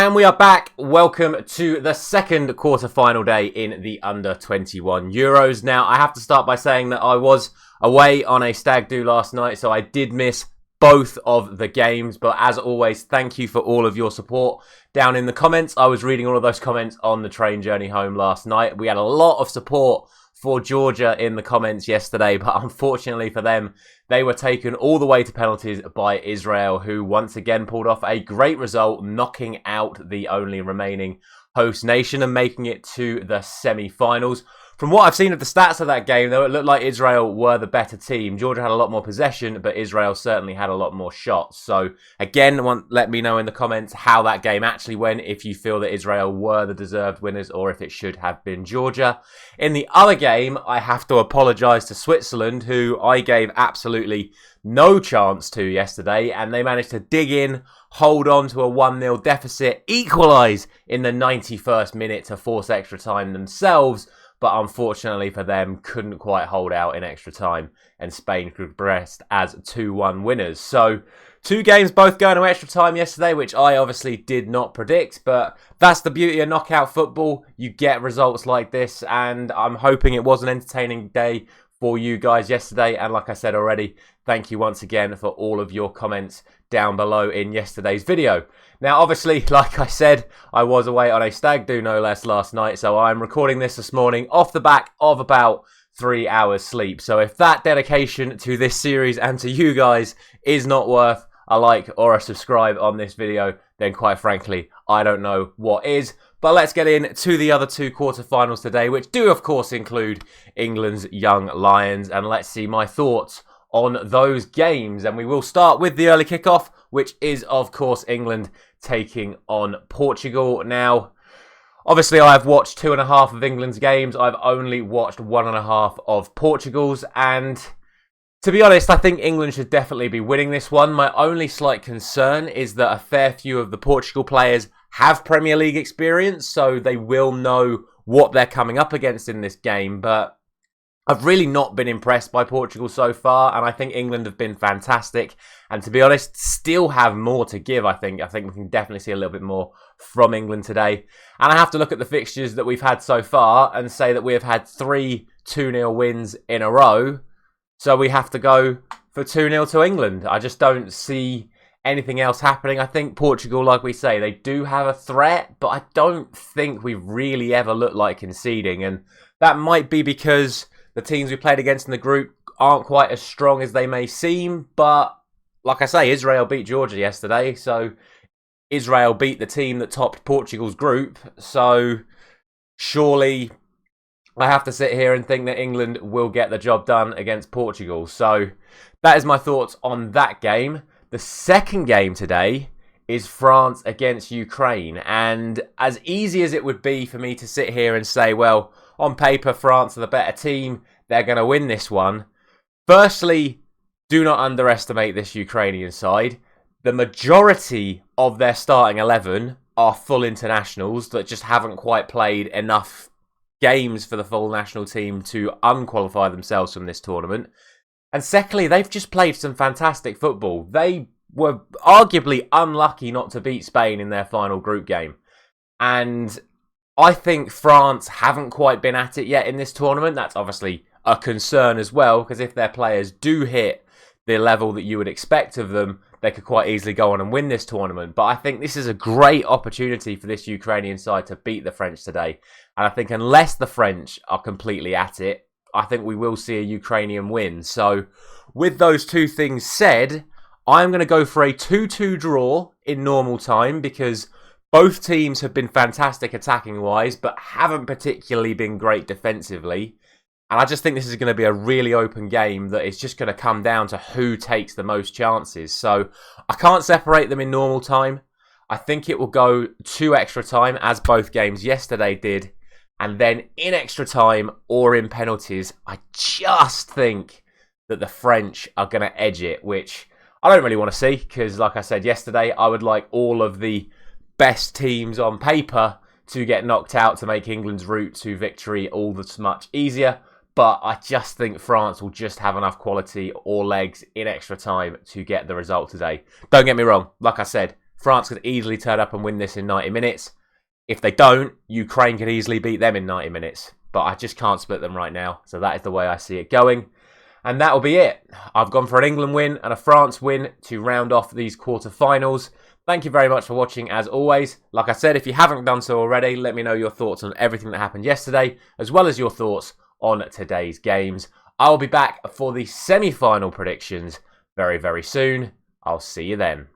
And we are back. Welcome to the second quarter-final day in the Under-21 Euros. Now, I have to start by saying that I was away on a stag do last night, so I did miss both of the games. But as always, thank you for all of your support down in the comments. I was reading all of those comments on the train journey home last night. We had a lot of support for Georgia in the comments yesterday, but unfortunately for them, they were taken all the way to penalties by Israel, who once again pulled off a great result, knocking out the only remaining host nation and making it to the semi-finals. From what I've seen of the stats of that game, though, it looked like Israel were the better team. Georgia had a lot more possession, but Israel certainly had a lot more shots. So, again, let me know in the comments how that game actually went, if you feel that Israel were the deserved winners or if it should have been Georgia. In the other game, I have to apologise to Switzerland, who I gave absolutely no chance to yesterday, and they managed to dig in, hold on to a 1-0 deficit, equalise in the 91st minute to force extra time themselves. But unfortunately for them, couldn't quite hold out in extra time, and Spain progressed as 2-1 winners. So, two games both going to extra time yesterday, which I obviously did not predict, but that's the beauty of knockout football. You get results like this, and I'm hoping it was an entertaining day for you guys yesterday. And like I said already, thank you once again for all of your comments down below in yesterday's video. Now, obviously, like I said, I was away on a stag do no less last night, so I'm recording this morning off the back of about 3 hours sleep. So if that dedication to this series and to you guys is not worth a like or a subscribe on this video, then quite frankly, I don't know what is. But let's get into the other two quarterfinals today, which do, of course, include England's Young Lions. And let's see my thoughts on those games. And we will start with the early kickoff, which is, of course, England taking on Portugal. Now, obviously, I've watched 2.5 of England's games. I've only watched 1.5 of Portugal's. And to be honest, I think England should definitely be winning this one. My only slight concern is that a fair few of the Portugal players have Premier League experience, so they will know what they're coming up against in this game. But I've really not been impressed by Portugal so far, and I think England have been fantastic. And to be honest, still have more to give, I think. I think we can definitely see a little bit more from England today. And I have to look at the fixtures that we've had so far and say that we have had 3 2-0 wins in a row. So we have to go for 2-0 to England. I just don't see anything else happening. I think Portugal, like we say, they do have a threat, but I don't think we've really ever looked like conceding. And that might be because the teams we played against in the group aren't quite as strong as they may seem. But like I say, Israel beat Georgia yesterday. So Israel beat the team that topped Portugal's group. So surely I have to sit here and think that England will get the job done against Portugal. So that is my thoughts on that game. The second game today is France against Ukraine. And as easy as it would be for me to sit here and say, well, on paper, France are the better team, they're going to win this one. Firstly, do not underestimate this Ukrainian side. The majority of their starting 11 are full internationals that just haven't quite played enough games for the full national team to unqualify themselves from this tournament. And secondly, they've just played some fantastic football. They were arguably unlucky not to beat Spain in their final group game. And I think France haven't quite been at it yet in this tournament. That's obviously a concern as well, because if their players do hit the level that you would expect of them, they could quite easily go on and win this tournament. But I think this is a great opportunity for this Ukrainian side to beat the French today. And I think unless the French are completely at it, I think we will see a Ukrainian win. So with those two things said, I'm going to go for a 2-2 draw in normal time, because both teams have been fantastic attacking-wise, but haven't particularly been great defensively. And I just think this is going to be a really open game that is just going to come down to who takes the most chances. So I can't separate them in normal time. I think it will go to extra time, as both games yesterday did. And then in extra time or in penalties, I just think that the French are going to edge it, which I don't really want to see, because like I said yesterday, I would like all of the best teams on paper to get knocked out to make England's route to victory all that much easier. But I just think France will just have enough quality or legs in extra time to get the result today. Don't get me wrong. Like I said, France could easily turn up and win this in 90 minutes. If they don't, Ukraine could easily beat them in 90 minutes. But I just can't split them right now. So that is the way I see it going. And that will be it. I've gone for an England win and a France win to round off these quarterfinals. Thank you very much for watching as always. Like I said, if you haven't done so already, let me know your thoughts on everything that happened yesterday, as well as your thoughts on today's games. I'll be back for the semi-final predictions very, very soon. I'll see you then.